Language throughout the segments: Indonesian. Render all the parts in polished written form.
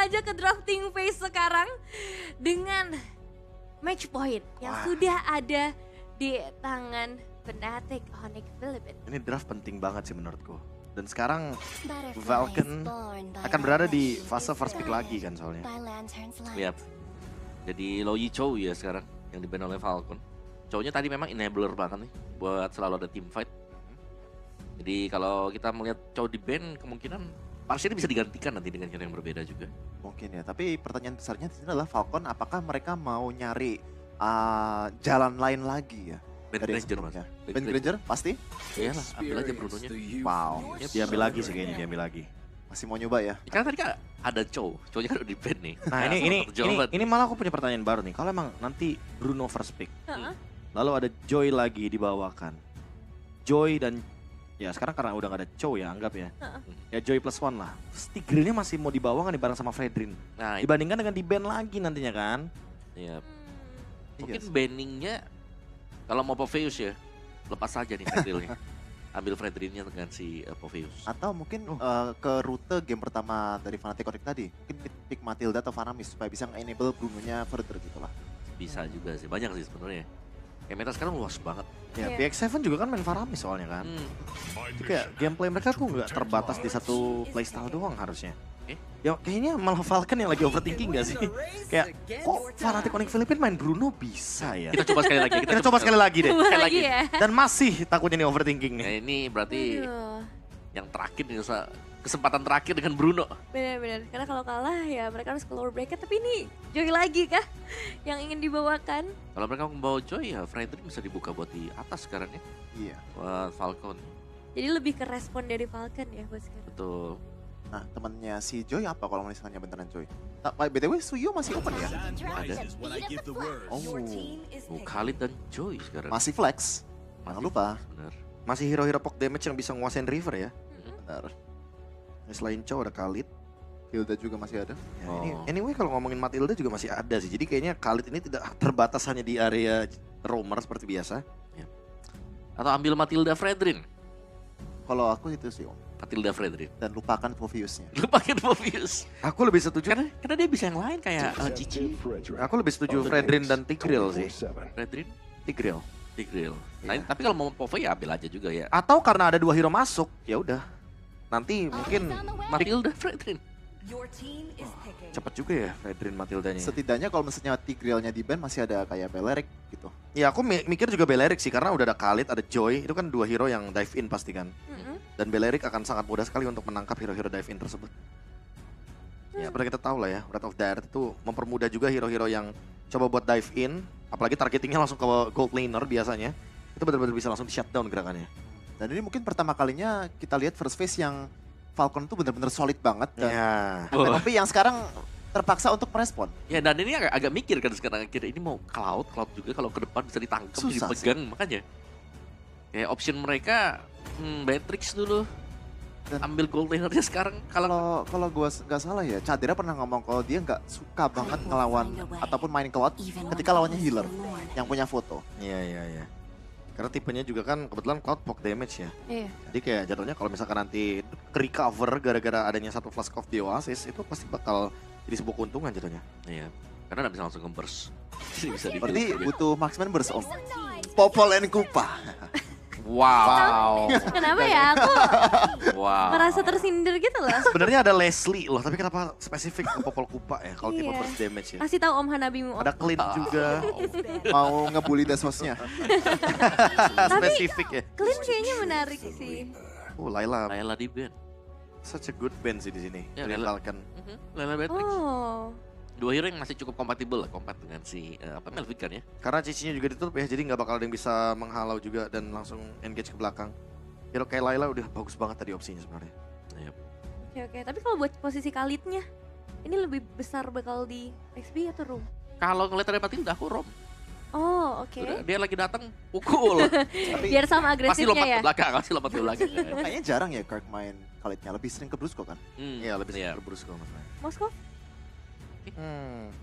aja ke drafting phase sekarang dengan match point yang sudah ada di tangan Fnatic Onyx Philippines. Ini draft penting banget sih menurutku. Dan sekarang Falcon akan berada di fase first pick lagi kan soalnya. Lihat. Jadi Lo Yi Chow ya sekarang yang di-ban oleh Falcon. Chow-nya tadi memang enabler banget nih buat selalu ada team fight. Jadi kalau kita melihat Chow di-ban kemungkinan Parsi bisa digantikan nanti dengan hero yang berbeda juga. Mungkin ya, tapi pertanyaan besarnya di sini adalah Falcon apakah mereka mau nyari jalan lain lagi ya? Ben Dari Granger mas. sebelumnya. Ben Granger pasti? Iyalah, ambil aja Bruno-nya. Wow, Diambil lagi sih kayaknya, diambil lagi. masih mau nyoba ya? Karena tadi kan ada Chow, Chow-nya kan udah di-ban nih. Nah ini malah aku punya pertanyaan baru nih. Kalau emang nanti Bruno first pick, lalu ada Joy lagi dibawakan. Joy dan ya sekarang karena udah gak ada Chow ya anggap ya. Ya Joy plus one lah. Tigrealnya masih mau dibawa kan bareng sama Fredrin. Nah, Dibandingkan dengan di-ban lagi nantinya kan. iya. Iya Mungkin sih. banningnya kalau mau Popheus ya, lepas aja nih Fredrilnya. Ambil Fredrinnya dengan si Popheus. Atau mungkin ke rute game pertama dari Fnatic Onyx tadi. Mungkin pick Matilda atau Vanamis supaya bisa nge-enable Bruno-nya further gitu lah. Bisa juga sih, banyak sih sebenarnya. Kayak meta sekarang luas banget. Ya Iya. PX7 juga kan main Faramis soalnya kan. Jadi kayak gameplay mereka tuh nggak terbatas di satu playstyle doang harusnya. Ya kayaknya malah Falcon yang lagi overthinking gak sih? Kayak kok Fnatic Onyx Philippines main Bruno bisa ya? Kita coba sekali lagi. Kita coba sekali lagi deh. Coba Sekali lagi lagi. ya. Dan masih takutnya nih overthinking nih. Nah ini berarti Aduh, yang terakhir nih, kesempatan terakhir dengan Bruno. benar-benar. Karena kalau kalah ya mereka harus ke lower bracket. Tapi ini Joy lagi kah yang ingin dibawakan? Kalau mereka membawa Joy ya Fredrin bisa dibuka buat di atas sekarang ya. Iya. Buat Falcon. Jadi lebih ke respon dari Falcon ya buat sekarang. Betul. Nah, temannya si Joy apa kalau misalnya beneran Joy? Nah, BTW Suyo masih open ya? Ada. Oh, Khalid dan Joy sekarang. masih flex. Jangan lupa. Bener. Masih hero-hero poke damage yang bisa nguasain River ya. Benar. Ya, selain Chow ada Khalid. Hilda juga masih ada. Ya, Oh. anyway kalau ngomongin Matilda juga masih ada sih. Jadi kayaknya Khalid ini tidak terbatas hanya di area roamer seperti biasa. Atau ambil Matilda Fredrin. Kalau aku itu sih Om. Matilda Fredrin. Dan lupakan Popheus-nya. Lupakan Popheus. Aku lebih setuju. Karena dia bisa yang lain kayak Cici. Aku lebih setuju Fredrin dan Tigreal sih. Fredrin. Tigreal. Tigreal. Nah, Iya. tapi kalau mau Popeye ya ambil aja juga ya. Atau karena ada 2 hero masuk, ya udah. Nanti mungkin Matilda Fredrin. cepet juga ya Fredrin Matildanya. Setidaknya kalau misalnya Tigreal-nya di ban masih ada kayak Beleric gitu. Ya aku mikir juga Beleric sih karena udah ada Khalid, ada Joy, itu kan 2 hero yang dive in pasti kan. Dan Beleric akan sangat mudah sekali untuk menangkap hero-hero dive in tersebut. Ya pada kita tahu lah ya, Wrath of Dire itu mempermudah juga hero-hero yang coba buat dive in, apalagi targetingnya langsung ke gold laner biasanya. Itu benar-benar bisa langsung di shutdown gerakannya. Dan ini mungkin pertama kalinya kita lihat first phase yang Falcon tuh bener-bener solid banget. Dan Ya. tapi yang sekarang terpaksa untuk merespon. Ya dan ini agak mikir kan sekarang akhirnya ini mau Cloud juga kalau ke depan bisa ditangkap, Susah dipegang makanya. Kayak option mereka Matrix dulu. Dan- Ambil gold lanernya sekarang kalau Kalau gue nggak salah ya, Cadera pernah ngomong kalau dia nggak suka banget ngelawan ataupun main Cloud ketika lawannya healer yang punya foto. Iya. Karena tipenya juga kan kebetulan Cloud poke damage ya. Iya. Jadi kayak jatuhnya kalau misalkan nanti recover gara-gara adanya satu flask of the Oasis itu pasti bakal jadi sebuah keuntungan jatuhnya. iya. Karena nggak bisa langsung nge-burst. Jadi bisa di Berarti butuh marksman burst Om. Popol and Kupa. Wow. Kenapa ya aku Wow. merasa tersindir gitu loh. Sebenarnya ada Leslie loh, tapi kenapa spesifik ke Popol Kupa ya kalau tipe Iya. burst damage ya? Kasih tahu Om Hanabimu. Om. Ada Clint juga, Mau ngebully Desosnya. spesifik ya. Clint kayaknya menarik sih. Layla, Layla di band. such a good band sih di sini. Ya, Dari Layla. Falcon. Layla Matrix. Oh. Dua hero yang masih cukup kompatibel lah, kompat dengan si Melvin kan ya. Karena cicinya juga ditutup ya, jadi nggak bakal ada yang bisa menghalau juga dan langsung engage ke belakang. Hero kayak Layla udah bagus banget tadi opsinya sebenarnya. Oke. Tapi kalau buat posisi Khalidnya, ini lebih besar bakal di XP atau room? Kalau ngeliat dari Matilda aku Rom. Oh, oke. Udah, dia lagi datang pukul. Tapi Biar sama Pasti lompat agresifnya ya. ke belakang, pasti lompat ke belakang. kan. kayaknya jarang ya Kirk main Khalidnya. Lebih sering ke Brusco kan? Hmm, Iya lebih iya. berburu kalau masalahnya. Moskov?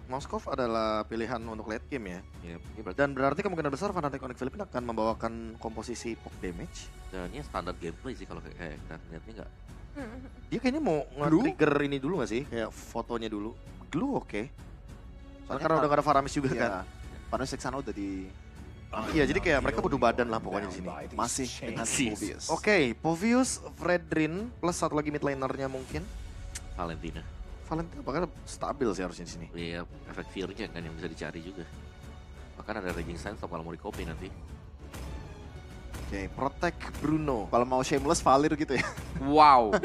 Moskov adalah pilihan untuk late game ya. Ya, ini berarti Dan berarti kemungkinan besar Fnatic Onyx Philippines akan membawakan komposisi poke damage. dan ini standar gameplay sih kalau kayak kita lihatnya nggak. Dia kayaknya mau Glue? nge-trigger ini dulu gak sih? Kayak fotonya dulu. Glue oke. Soalnya Karena udah gak ada Faramis juga kan. Iya. Karena Sexana udah di Iya, jadi kayak mereka butuh badan lah pokoknya di sini. masih dengan Sis. Mobius. Oke, Povius, Fredrin, plus satu lagi mid lanernya mungkin. Valentina. Valentina bakal stabil sih harusnya di sini. Iya, efek fear-nya kan yang bisa dicari juga. Bahkan ada Raging Sandstorm kalau mau di copy nanti. Oke, Protect Bruno. Kalau mau shameless Valir gitu ya. Wow.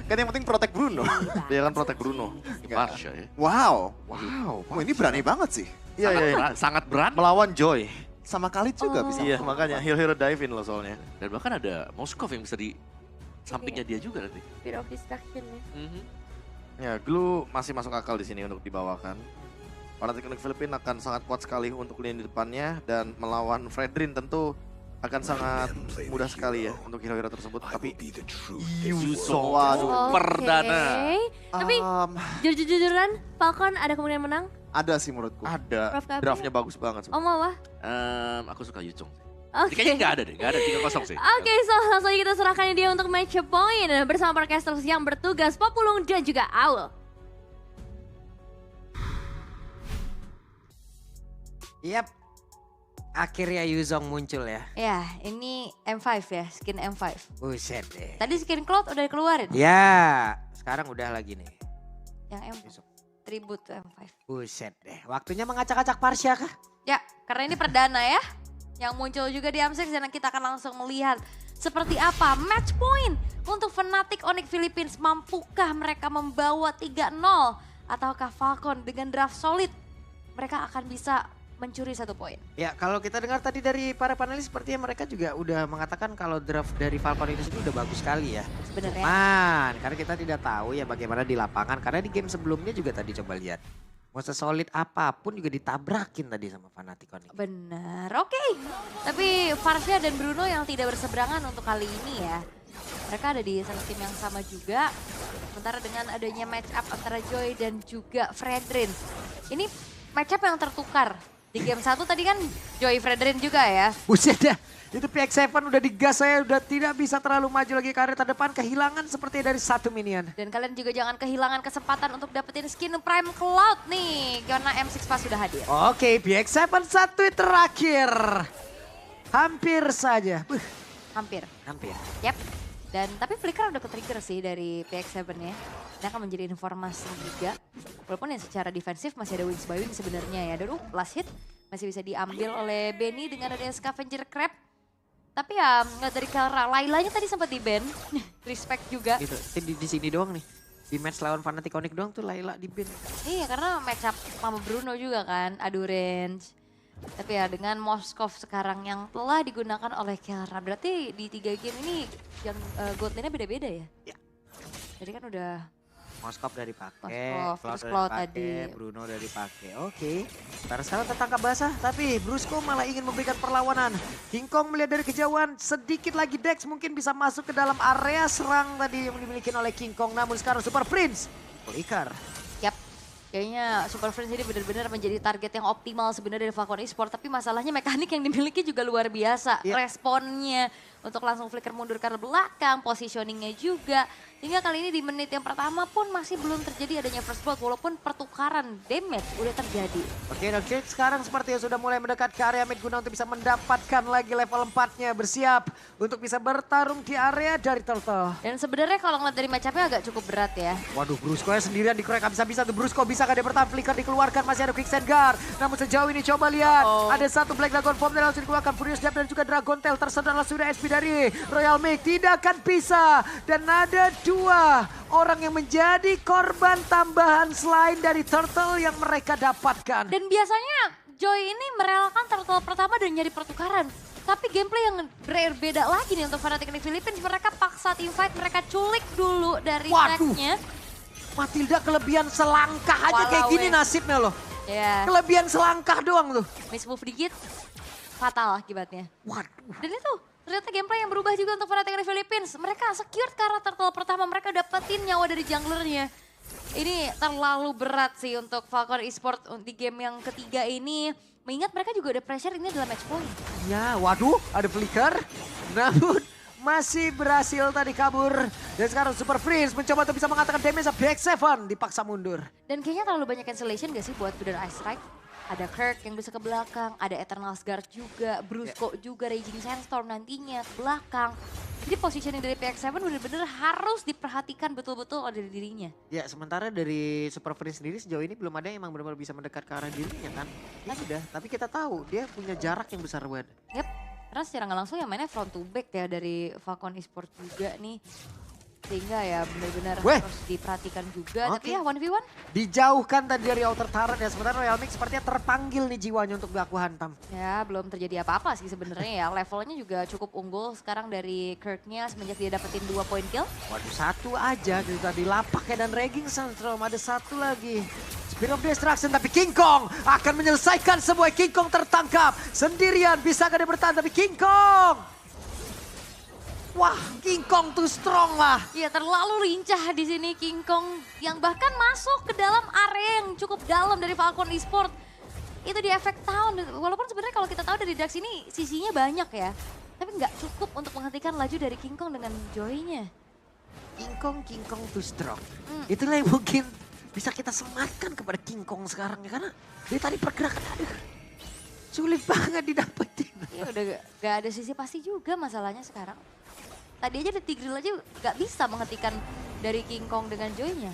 Kan yang penting protect Bruno. Dia kan Protect Bruno. Marsha ya. Wow. Wow, Wah, ini berani banget sih. Iya, iya, iya. Sangat berat. Melawan Joy. Sama Khalid juga bisa. Iya, makanya hero dive in loh soalnya. Dan bahkan ada Moskov yang bisa di sampingnya dia juga nanti. Fear of Destruction ya. Ya, Glue masih masuk akal di sini untuk dibawakan. Fnatic Onyx Philippines akan sangat kuat sekali untuk lini depannya dan melawan Fredrin tentu akan sangat mudah sekali ya untuk hero-hero tersebut. Tapi Yuso. Waduh. Perdana. Tapi Um, jujur-jujuran Falcon ada kemungkinan menang? ada sih menurutku. ada Prof Gabi? draftnya bagus banget. Oh mau wah? Aku suka Yucong. Oke. Kayaknya nggak ada deh, nggak ada 3-0 sih. Oke, so langsung aja kita serahkan dia untuk match point bersama Parkasters yang bertugas Populung dan juga Owl. Yap. Akhirnya Yuzong muncul ya. Ya, ini M5 ya, skin M5. Buset deh. Tadi skin Cloud udah dikeluarin. Ya, sekarang udah lagi nih. Yang M5. Tribute to M5. Buset deh. Waktunya mengacak-acak Parsha kah? Ya, karena ini perdana ya. Yang muncul juga di M6 dan kita akan langsung melihat seperti apa match point untuk Fnatic Onyx Philippines. Mampukah mereka membawa 3-0? Ataukah Falcon dengan draft solid mereka akan bisa mencuri 1 poin? Ya, kalau kita dengar tadi dari para panelis sepertinya mereka juga udah mengatakan kalau draft dari Falcon ini sendiri udah bagus sekali ya. Sebenarnya. Cuman, karena kita tidak tahu ya bagaimana di lapangan. Karena di game sebelumnya juga tadi coba lihat. Mau sesolid apapun juga ditabrakin tadi sama Fnatic Onyx. Benar, oke. Tapi Farsha dan Bruno yang tidak berseberangan untuk kali ini ya. Mereka ada di satu tim yang sama juga. Sementara dengan adanya match up antara Joy dan juga Fredrin. Ini match up yang tertukar. Di game 1 tadi kan Joy Fredrin juga ya. Buset dah, itu PX7 udah digas, saya udah tidak bisa terlalu maju lagi ke area terdepan. Kehilangan seperti dari 1 minion. Dan kalian juga jangan kehilangan kesempatan untuk dapetin skin Prime Cloud nih. Karena M6 pas sudah hadir. Oke, PX7 1 terakhir. Hampir saja. Hampir. Hampir. Yap. Dan tapi flicker udah ke-trigger sih dari PX7 ya. Ini akan menjadi informasi juga. Walaupun yang secara defensif masih ada wings by wing sebenarnya ya. Dan last hit masih bisa diambil oleh Benny dengan adanya Scavenger Crab. Tapi ya nggak dari Kelra. Lailanya tadi sempat di ban. Respect juga. Gitu. Di sini doang nih. Di match lawan Fnatic Onyx doang tuh Layla di ban. Iya karena match up sama Bruno juga kan. Adu range. Tapi ya dengan Moskov sekarang yang telah digunakan oleh Kelra. Berarti di 3 game ini yang god lane-nya beda-beda ya? Ya. Jadi kan udah Moskov udah dipakai, Moskov, terus udah Cloud dipakai, tadi. Bruno udah dipakai. Oke. Sekarang tertangkap basah, tapi Brusco malah ingin memberikan perlawanan. King Kong melihat dari kejauhan, sedikit lagi Dex mungkin bisa masuk ke dalam area serang tadi yang dimiliki oleh King Kong. Namun sekarang Super Prince, Polikar. Yap, kayaknya Super Friends ini benar-benar menjadi target yang optimal sebenarnya dari Falcon Esports. Tapi masalahnya mekanik yang dimiliki juga luar biasa. Iya. Responnya untuk langsung flicker mundur ke belakang, positioningnya juga. Hingga kali ini di menit yang pertama pun masih belum terjadi adanya first blood. Walaupun pertukaran damage udah terjadi. Oke, dan Kate sekarang sepertinya sudah mulai mendekat ke area mid guna untuk bisa mendapatkan lagi level 4-nya. Bersiap untuk bisa bertarung di area dari Turtle. Dan sebenarnya kalau ngeliat dari match-up-nya agak cukup berat ya. Waduh, Brusco sendirian dikorek habis-habisan tuh. Brusco bisa gak dia bertahan, flicker dikeluarkan, masih ada Quicksand Guard. Namun sejauh ini coba lihat, ada satu Black Dragon Form dan langsung dikeluarkan. Furious Depth dan juga Dragon Tail tersedot langsung dari SP dari Royal Make. Tidak akan bisa, dan ada 2 orang yang menjadi korban tambahan selain dari Turtle yang mereka dapatkan. Dan biasanya Joy ini merelakan turtle pertama dan nyari pertukaran. Tapi gameplay yang beda lagi nih untuk Fnatic Onyx Philippines. Mereka paksa teamfight, mereka culik dulu dari Waduh. tracknya. Matilda kelebihan selangkah aja kayak Walau gini ya. nasibnya loh. Ya, Kelebihan selangkah doang tuh. miss move dikit, fatal akibatnya. Waduh. Dan itu ternyata gameplay yang berubah juga untuk Fnatic Onyx Philippines. Mereka secure ke arah turtle pertama, mereka dapetin nyawa dari junglernya. Ini terlalu berat sih untuk Falcon Esports di game yang ketiga ini. Mengingat mereka juga ada pressure, ini adalah match point. Ya, waduh, ada flicker. Namun masih berhasil tadi kabur. Dan sekarang Super Freeze mencoba untuk bisa mengatakan damage BX7 dipaksa mundur. Dan kayaknya terlalu banyak cancellation gak sih buat Builder Ice Strike? Ada Kirk yang bisa ke belakang, ada Eternal Guard juga, Brusco juga, Raging Sandstorm nantinya ke belakang. Jadi positioning dari PX7 benar-benar harus diperhatikan betul-betul oleh dirinya. Ya, sementara dari Super Freeze sendiri sejauh ini belum ada yang emang benar-benar bisa mendekat ke arah dirinya kan. Ya sudah, tapi kita tahu dia punya jarak yang besar banget. Yap, karena secara nggak langsung ya mainnya front to back ya dari Falcon Esports juga nih. Sehingga ya benar-benar Weh. harus diperhatikan juga. Oke. Tapi ya 1v1. Dijauhkan tadi dari outer turret ya, sementara Royal Mix sepertinya terpanggil nih jiwanya untuk baku hantam. Ya belum terjadi apa-apa sih sebenarnya ya. Levelnya juga cukup unggul sekarang dari Kirknya semenjak dia dapetin 2 poin kill. Waduh, satu aja dari tadi lapaknya dan Raging Sandstorm, ada satu lagi. Spear of Destruction, tapi King Kong akan menyelesaikan semua. King Kong tertangkap sendirian, bisa gak dia bertahan, tapi King Kong. Wah, King Kong too strong lah. Ya terlalu lincah di sini King Kong yang bahkan masuk ke dalam area yang cukup dalam dari Falcon Esports. Itu di efek town. Walaupun sebenarnya kalau kita tahu dari Dax ini sisinya banyak ya. Tapi nggak cukup untuk menghentikan laju dari King Kong dengan Joy-nya. King Kong too strong. Itulah yang mungkin bisa kita sematkan kepada King Kong sekarang ya. Karena dia tadi pergerakan, aduh, sulit banget didapetin. Ya udah gak ada sisi pasti juga masalahnya sekarang. Tadi aja The Tigreal aja gak bisa menghentikan dari King Kong dengan Joy-nya.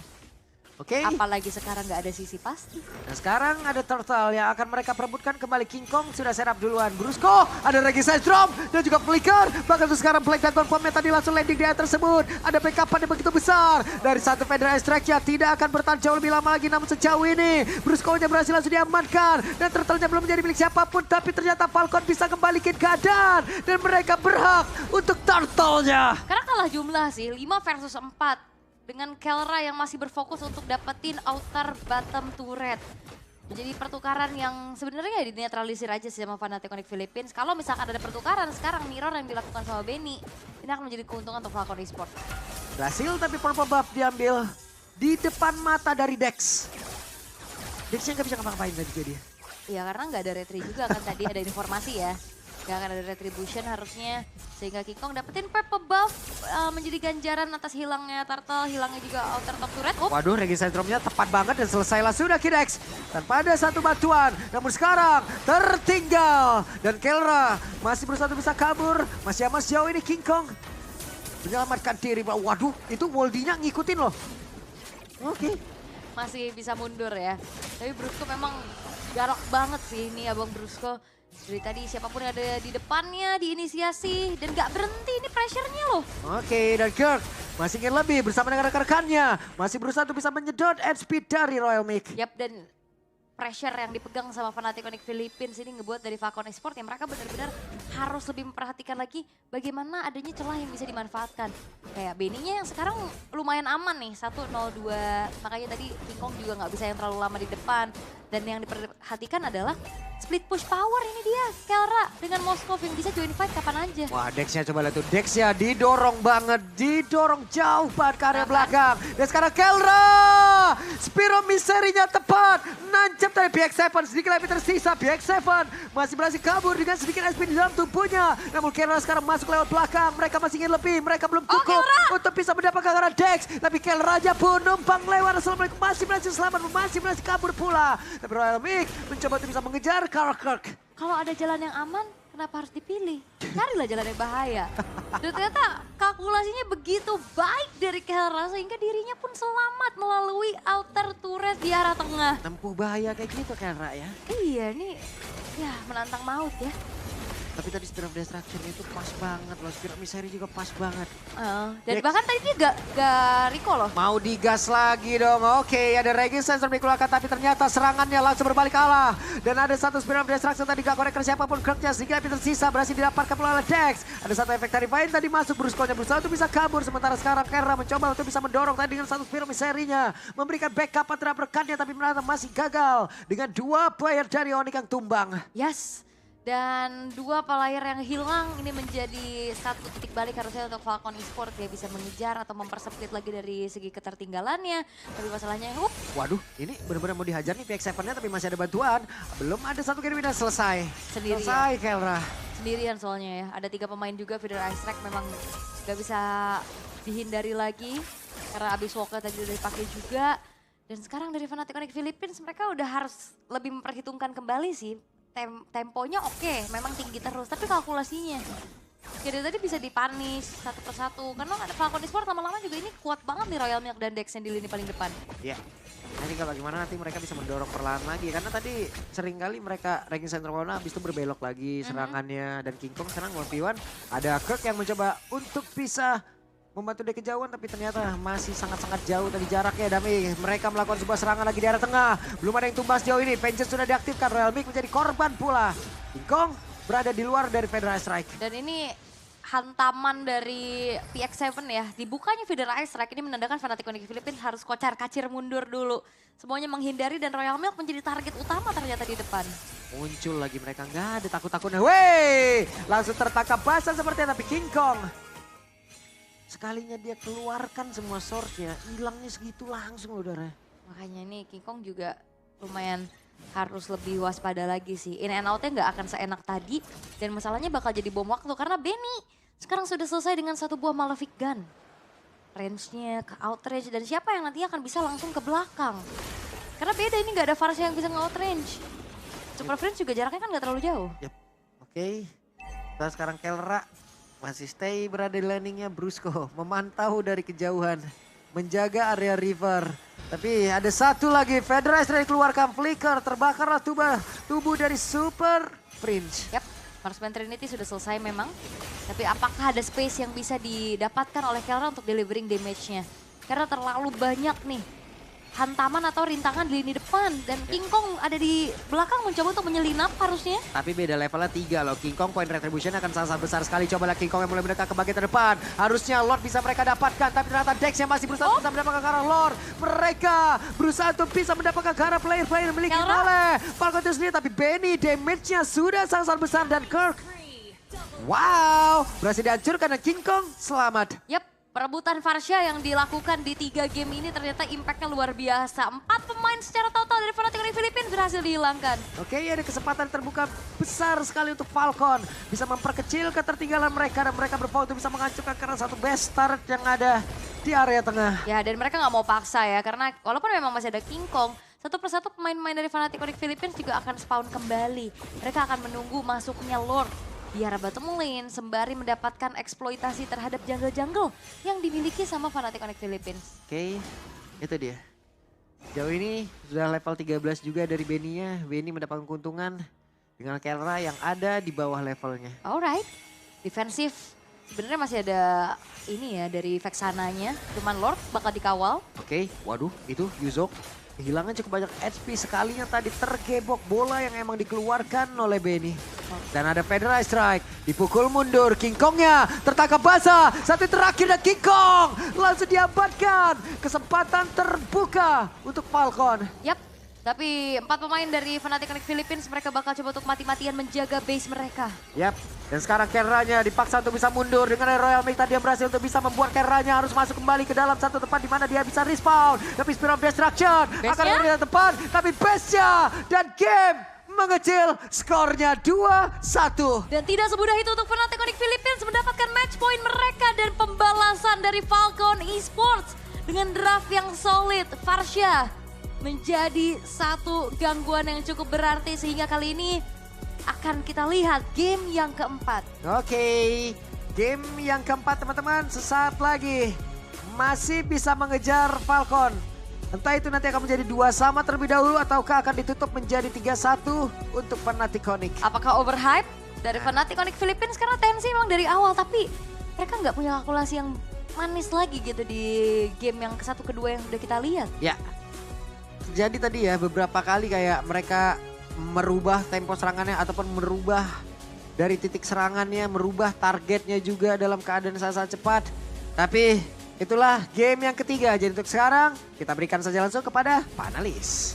Oke. Apalagi sekarang gak ada sisi pasti. Nah sekarang ada Turtle yang akan mereka perebutkan kembali. King Kong sudah serap duluan. Brusco, ada Raging Sandstorm dan juga Flicker. Bahkan sekarang Black Dragon Formnya tadi langsung landing di area tersebut. Ada backupan yang begitu besar. Dari satu Federal Strike-nya tidak akan bertahan jauh lebih lama lagi. Namun sejauh ini Brusco-nya berhasil langsung diamankan. Dan Turtle-nya belum menjadi milik siapapun. Tapi ternyata Falcon bisa kembalikan keadaan. Dan mereka berhak untuk Turtle-nya. Karena kalah jumlah sih, 5 versus 4. Dengan Kelra yang masih berfokus untuk dapetin outer bottom turret. Jadi pertukaran yang sebenarnya dinetralisir aja sih sama Fnatic Connect Philippines. Kalau misalkan ada pertukaran sekarang mirror yang dilakukan sama Benny, ini akan menjadi keuntungan untuk Falcon Esports. Berhasil tapi purple buff diambil di depan mata dari Dex. Dexnya nggak bisa ngapa-ngapain tadi dia. Iya karena nggak ada retri juga kan tadi ada informasi ya. Gak akan ada retribution harusnya. Sehingga King Kong dapetin purple buff menjadi ganjaran atas hilangnya Turtle, hilangnya juga outer top turret. Oh. Waduh, Raging Sandstorm-nya tepat banget dan selesailah sudah Kidex. Tanpa ada satu bantuan, namun sekarang tertinggal. Dan Kelra masih berusaha untuk bisa kabur. Masih aman sejauh ini King Kong. Menyelamatkan diri. Waduh, itu Moldy-nya ngikutin loh. Oke. Masih bisa mundur ya. Tapi Brusco memang galak banget sih ini Abang Brusco. Dari tadi siapapun yang ada di depannya diinisiasi dan gak berhenti ini pressure-nya loh. Oke, dan Kirk masih ingin lebih bersama dengan rekan-rekannya. Masih berusaha untuk bisa menyedot speed dari Royal Mic. Yap, dan pressure yang dipegang sama Fnatic Connect Philippines ini ngebuat dari Falcon Esports yang mereka benar-benar harus lebih memperhatikan lagi bagaimana adanya celah yang bisa dimanfaatkan. Kayak Benny-nya yang sekarang lumayan aman nih, 1-0-2. Makanya tadi King Kong juga nggak bisa yang terlalu lama di depan. Dan yang diperhatikan adalah split push power ini dia, Kelra dengan Moskov yang bisa join fight kapan aja. Wah, Dex-nya coba lihat tuh. Dex-nya didorong banget, didorong jauh banget ke area belakang. Dan sekarang Kelra, Spiro Miserinya tepat. Nancap dari BX7, sedikit lebih tersisa. BX7 masih berhasil kabur dengan sedikit SP di dalam tubuhnya. Namun Kelra sekarang masuk lewat belakang. Mereka masih ingin lebih, mereka belum cukup untuk bisa mendapatkan arah Dex. Tapi Kelra-nya pun numpang lewat. Assalamualaikum, masih berhasil selamat, masih berhasil kabur pula. Tapi Royal Mic mencoba untuk bisa mengejar Kirk. Kalau ada jalan yang aman, kenapa harus dipilih? Carilah jalan yang bahaya. Dan ternyata kalkulasinya begitu baik dari Kelra sehingga dirinya pun selamat melalui outer turret di arah tengah. Tempuh bahaya kayak gitu Kelra ya. Iya nih, ya menantang maut ya. Tapi tadi Spear of Destruction itu pas banget loh. Spear of Misery juga pas banget. Dan bahkan tadi dia gak recall loh. Mau digas lagi dong. Oke, ada Raging Sandstorm dikeluarkan tapi ternyata serangannya langsung berbalik kalah. Dan ada satu Spear of Destruction tadi gak korek siapapun. Kirknya sedikit lebih tersisa berhasil didapatkan oleh Dex. Ada satu efek Terrifying tadi masuk. Brusco-nya berusaha untuk bisa kabur. Sementara sekarang Kelra mencoba untuk bisa mendorong tadi dengan satu Spear of Misery-nya. Memberikan backup terhadap rekannya tapi ternyata masih gagal. Dengan 2 player dari Onyx yang tumbang. Yes. Dan 2 player yang hilang ini menjadi satu titik balik harusnya untuk Falcon Esports ya bisa mengejar atau mempersempit lagi dari segi ketertinggalannya. Tapi masalahnya, Waduh, ini benar-benar mau dihajar nih pihak Seven-nya tapi masih ada bantuan. Belum ada satu game udah selesai. Sendirian. Selesai Kelra. Sendirian soalnya ya. Ada 3 pemain juga, Feeder Ice Track memang gak bisa dihindari lagi. Karena abis Walker tadi udah dipakai juga. Dan sekarang dari Fnatic Onyx Philippines mereka udah harus lebih memperhitungkan kembali sih. Temponya oke, memang tinggi terus, tapi kalkulasinya. Jadi tadi bisa dipanis satu persatu, karena ada Falcon Esports lama-lama juga ini kuat banget nih Royal Milk dan Dex yang di lini paling depan. Iya. Nanti kalau gimana nanti mereka bisa mendorong perlahan lagi, karena tadi seringkali mereka ranking center corner habis itu berbelok lagi serangannya. Dan King Kong sekarang 1v1, ada Kirk yang mencoba untuk bisa membantu dari kejauhan tapi ternyata masih sangat-sangat jauh tadi jaraknya. Dami mereka melakukan sebuah serangan lagi di area tengah. Belum ada yang tumbas jauh ini. Vengeance sudah diaktifkan. Royal Milk menjadi korban pula. King Kong berada di luar dari Federal Strike. Dan ini hantaman dari PX7 ya. Dibukanya Feeder Ice Strike ini menandakan Fnatic Onyx Philippines harus kocar-kacir mundur dulu. Semuanya menghindari dan Royal Milk menjadi target utama ternyata di depan. Muncul lagi mereka nggak ada takut-takutnya. Wey! Langsung tertangkap basah sepertinya tapi King Kong. Sekalinya dia keluarkan semua source-nya, hilangnya segitu langsung udara. Makanya nih King Kong juga lumayan harus lebih waspada lagi sih. In and out-nya nggak akan seenak tadi. Dan masalahnya bakal jadi bom waktu karena Benny sekarang sudah selesai dengan 1 buah Malefic Gun. Range-nya ke outrange dan siapa yang nantinya akan bisa langsung ke belakang. Karena beda ini nggak ada Farsha yang bisa nge-outrange. Super Friends juga jaraknya kan nggak terlalu jauh. Yep. Oke. Nah sekarang Kelra masih stay berada di landingnya. Brusco memantau dari kejauhan. Menjaga area river. Tapi ada satu lagi. Federal Strike keluarkan flicker. Terbakarlah tubuh dari Super Prince. Yap, Marksman Trinity sudah selesai memang. Tapi apakah ada space yang bisa didapatkan oleh Kelra untuk delivering damage-nya? Karena terlalu banyak nih hantaman atau rintangan di lini depan. Dan King Kong ada di belakang mencoba untuk menyelinap harusnya. Tapi beda levelnya 3 loh. King Kong point retribution akan sangat besar sekali. Coba King Kong yang mulai mendekat ke bagian depan. Harusnya Lord bisa mereka dapatkan. Tapi ternyata Dex yang masih berusaha bisa mendapatkan ke arah Lord. Mereka berusaha untuk bisa mendapatkan ke arah player-player milik oleh Falcon itu sendiri. Tapi Benny damage-nya sudah sangat besar. Dan Kirk. Wow. Berhasil dihancurkan dan King Kong selamat. Yap. Perebutan Farsha yang dilakukan di 3 game ini ternyata impact-nya luar biasa. 4 pemain secara total dari Fnatic Onyx Philippines berhasil dihilangkan. Oke, ada kesempatan terbuka besar sekali untuk Falcon. Bisa memperkecil ketertinggalan mereka dan mereka berfoto bisa menghancurkan karena satu best start yang ada di area tengah. Ya dan mereka nggak mau paksa ya karena walaupun memang masih ada King Kong, satu persatu pemain-pemain dari Fnatic Onyx Philippines juga akan spawn kembali. Mereka akan menunggu masuknya Lord di arah bottom lane sembari mendapatkan eksploitasi terhadap jungle-jungle yang dimiliki sama Fnatic Onyx Philippines. Oke, itu dia. Jauh ini sudah level 13 juga dari Benny-nya. Benny mendapatkan keuntungan dengan Kelra yang ada di bawah levelnya. Alright, defensif. Sebenarnya masih ada ini ya dari Vexananya, cuman Lord bakal dikawal. Oke, waduh itu Yuzok. Kehilangan cukup banyak HP sekalinya tadi tergebok bola yang emang dikeluarkan oleh Benny. Dan ada Federal Strike, dipukul mundur King Kongnya, tertangkap basah. Satu terakhir dan King Kong langsung diamankan. Kesempatan terbuka untuk Falcon. Yap, tapi 4 pemain dari Fnatic Onyx Philippines mereka bakal coba untuk mati-matian menjaga base mereka. Yap, dan sekarang Kelranya dipaksa untuk bisa mundur dengan Royal Milk tadi yang berhasil untuk bisa membuat Kelranya harus masuk kembali ke dalam satu tempat di mana dia bisa respawn. Tapi Spiral Destruction akan berada di depan, tapi base-nya dan game mengecil, skornya 2-1. Dan tidak semudah itu untuk Fnatic Onyx Philippines mendapatkan match point mereka dan pembalasan dari Falcon Esports dengan draft yang solid. Farsha menjadi satu gangguan yang cukup berarti sehingga kali ini akan kita lihat game yang keempat. Oke, game yang keempat teman-teman sesaat lagi masih bisa mengejar Falcon. Entah itu nanti akan menjadi 2-2 terlebih dahulu ataukah akan ditutup menjadi 3-1 untuk Fnatic Onyx. Apakah overhype dari Fnatic Onyx Philippines karena tensi memang dari awal tapi mereka nggak punya kalkulasi yang manis lagi gitu di game yang ke-1 kedua yang udah kita lihat. Ya, terjadi tadi ya beberapa kali kayak mereka merubah tempo serangannya ataupun merubah dari titik serangannya, merubah targetnya juga dalam keadaan sangat cepat. Tapi itulah game yang ketiga. Jadi untuk sekarang kita berikan saja langsung kepada panelis.